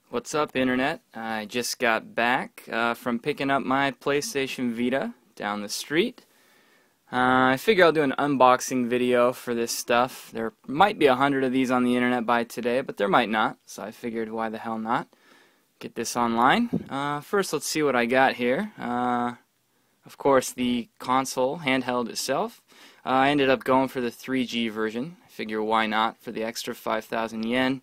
What's up, Internet? I just got back from picking up my PlayStation Vita down the street. I figure I'll do an unboxing video for this stuff. There might be 100 of these on the Internet by today, but there might not, so I figured why the hell not. Get this online. First, let's see what I got here. Of course, the console, handheld itself. I ended up going for the 3G version. I figure why not for the extra 5,000 yen.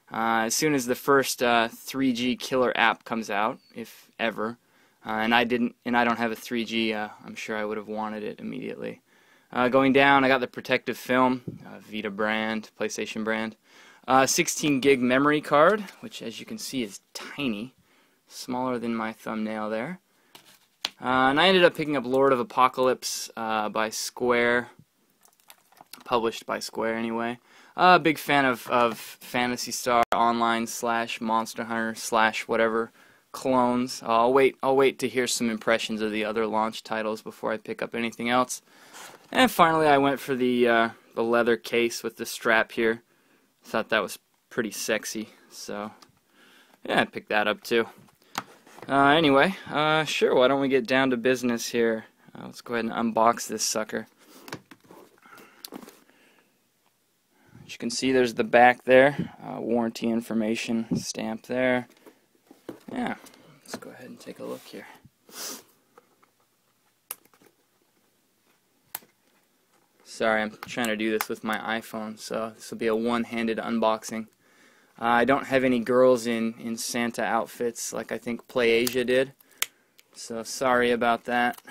As soon as the first 3G killer app comes out, if ever, and I don't have a 3G, I'm sure I would have wanted it immediately. Going down, I got the protective film, Vita brand, PlayStation brand, 16 gig memory card, which as you can see is tiny, smaller than my thumbnail there. And I ended up picking up Lord of Apocalypse by Square, published by Square anyway. Big fan of Phantasy Star Online / Monster Hunter / whatever clones. I'll wait to hear some impressions of the other launch titles before I pick up anything else. And finally, I went for the leather case with the strap here. Thought that was pretty sexy, so yeah, I picked that up too. Anyway, sure. Why don't we get down to business here? Let's go ahead and unbox this sucker. As you can see, there's the back there, warranty information stamp there. Yeah, let's go ahead and take a look here. Sorry, I'm trying to do this with my iPhone, so this will be a one-handed unboxing. I don't have any girls in Santa outfits like I think PlayAsia did, so sorry about that.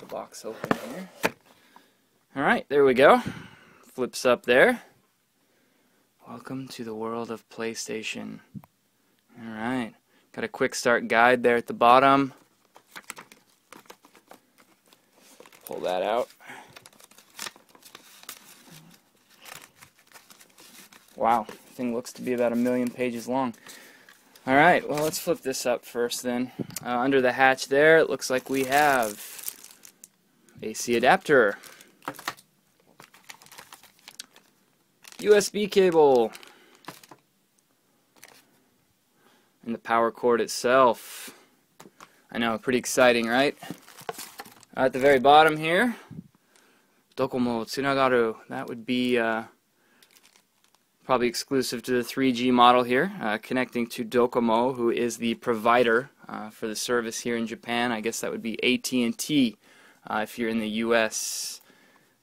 Box open here. Alright, there we go. Flips up there. Welcome to the world of PlayStation. Alright, got a quick start guide there at the bottom. Pull that out. Wow, the thing looks to be about 1,000,000 pages long. Alright, well, let's flip this up first then. Under the hatch there, it looks like we have AC adapter, USB cable, and the power cord itself. I know, pretty exciting, right? At the very bottom here, Docomo Tsunagaru. That would be probably exclusive to the 3G model here, connecting to Docomo, who is the provider for the service here in Japan. I guess that would be AT&T. If you're in the US.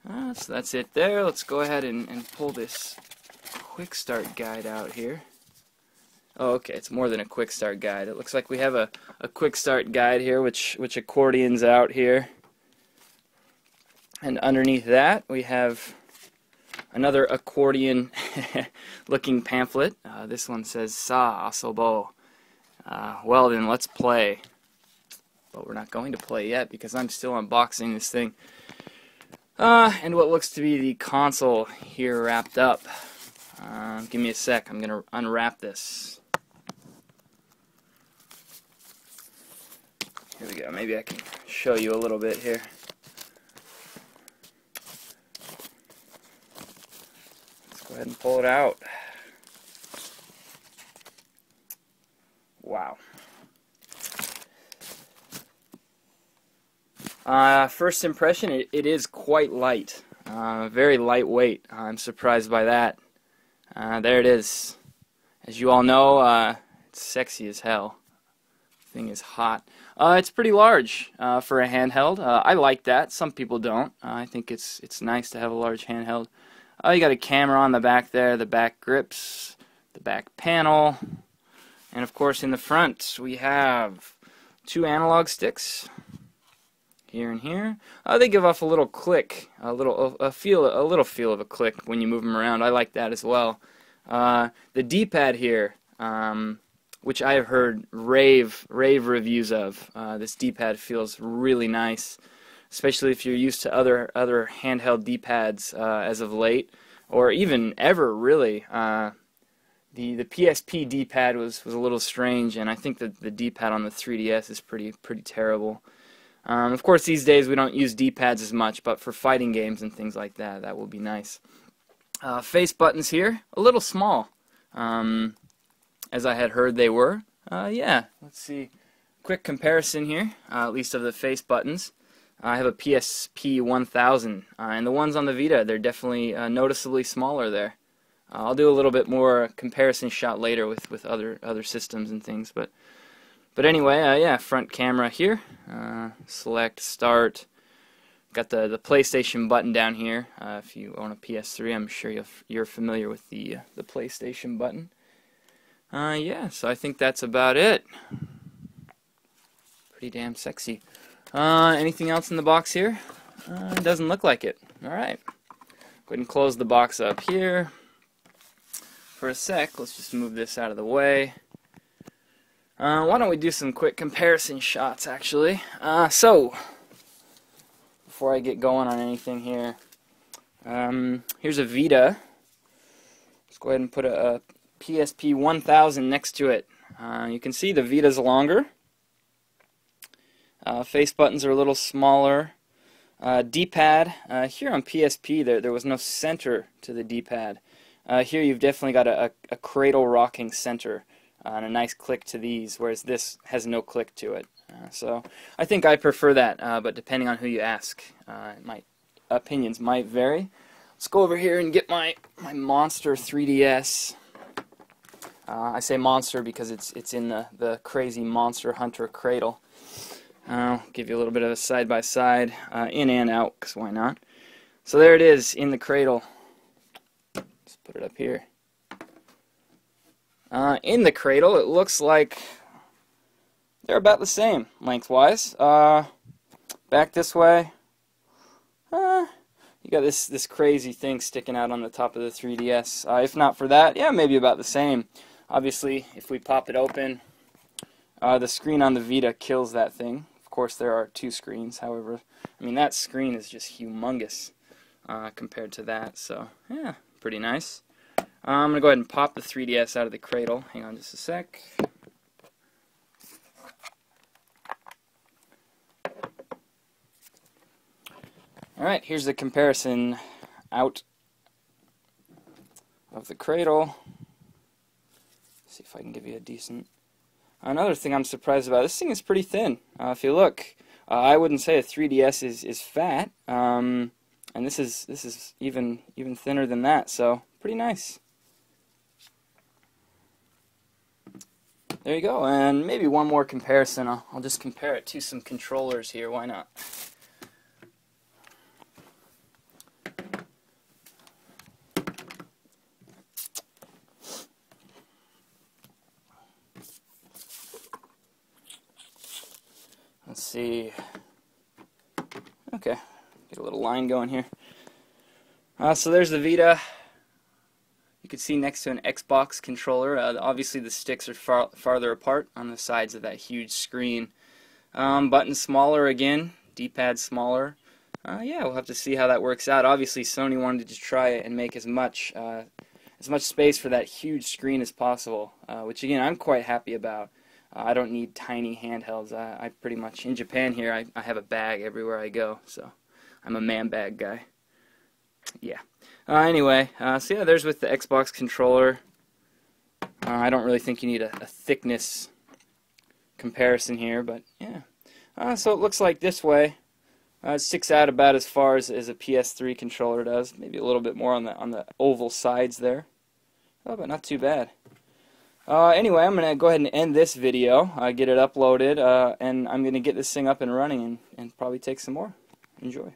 So that's it there. Let's go ahead and pull this quick start guide out here. Oh, okay, it's more than a quick start guide. It looks like we have a quick start guide here, which accordions out here. And underneath that, we have another accordion looking pamphlet. This one says Sa Asobo. Well then, let's play. But we're not going to play yet because I'm still unboxing this thing. And what looks to be the console here wrapped up. Give me a sec, I'm going to unwrap this. Here we go, maybe I can show you a little bit here. Let's go ahead and pull it out. Wow. First impression, it is quite light, very lightweight. I'm surprised by that. There it is. As you all know, it's sexy as hell. The thing is hot. It's pretty large for a handheld. I like that. Some people don't. I think it's nice to have a large handheld. You got a camera on the back there, the back grips, the back panel, and of course in the front we have 2 analog sticks. Here and here. They give off a little click, a little feel of a click when you move them around. I like that as well. The D-pad here, which I have heard rave reviews of. This D-pad feels really nice, especially if you're used to other handheld D-pads as of late, or even ever really. The PSP D-pad was a little strange, and I think that the D-pad on the 3DS is pretty terrible. Of course, these days we don't use D-pads as much, but for fighting games and things like that, that will be nice. Face buttons here, a little small, as I had heard they were. Yeah, let's see. Quick comparison here, at least of the face buttons. I have a PSP 1000, and the ones on the Vita, they're definitely noticeably smaller there. I'll do a little bit more comparison shot later with other systems and things, but anyway, yeah, front camera here. Select, start. Got the PlayStation button down here. If you own a PS3, I'm sure you're familiar with the PlayStation button. Yeah, so I think that's about it. Pretty damn sexy. Anything else in the box here? It doesn't look like it. Alright. Go ahead and close the box up here. For a sec, let's just move this out of the way. Why don't we do some quick comparison shots, actually. So, before I get going on anything here, here's a Vita. Let's go ahead and put a PSP 1000 next to it. You can see the Vita's longer. Face buttons are a little smaller. D-pad, here on PSP there was no center to the D-pad. Here you've definitely got a cradle rocking center and a nice click to these, whereas this has no click to it. So I think I prefer that, but depending on who you ask, my opinions might vary. Let's go over here and get my Monster 3DS. I say monster because it's in the crazy Monster Hunter cradle. I'll give you a little bit of a side-by-side, in and out, because why not? So there it is, in the cradle. Let's put it up here. In the cradle, it looks like they're about the same, lengthwise. Back this way, you got this crazy thing sticking out on the top of the 3DS. If not for that, yeah, maybe about the same. Obviously, if we pop it open, the screen on the Vita kills that thing. Of course, there are two screens. However, I mean, that screen is just humongous compared to that. So, yeah, pretty nice. I'm going to go ahead and pop the 3DS out of the cradle. Hang on just a sec. Alright, here's the comparison out of the cradle. See if I can give you a decent... Another thing I'm surprised about, this thing is pretty thin. If you look, I wouldn't say a 3DS is fat, and this is even thinner than that, so pretty nice. There you go, and maybe one more comparison. I'll just compare it to some controllers here, why not? Let's see. Okay, get a little line going here. So there's the Vita. You can see next to an Xbox controller. Obviously the sticks are farther apart on the sides of that huge screen. Buttons smaller again, D-pad smaller. Yeah, we'll have to see how that works out. Obviously Sony wanted to try and make as much space for that huge screen as possible, which again I'm quite happy about. I don't need tiny handhelds. I pretty much, in Japan here, I have a bag everywhere I go, so I'm a man bag guy. Yeah. Anyway, so yeah, there's with the Xbox controller. I don't really think you need a thickness comparison here, but yeah. So it looks like this way. It sticks out about as far as a PS3 controller does. Maybe a little bit more on the oval sides there. Oh, but not too bad. Anyway, I'm going to go ahead and end this video, get it uploaded, and I'm going to get this thing up and running and probably take some more. Enjoy.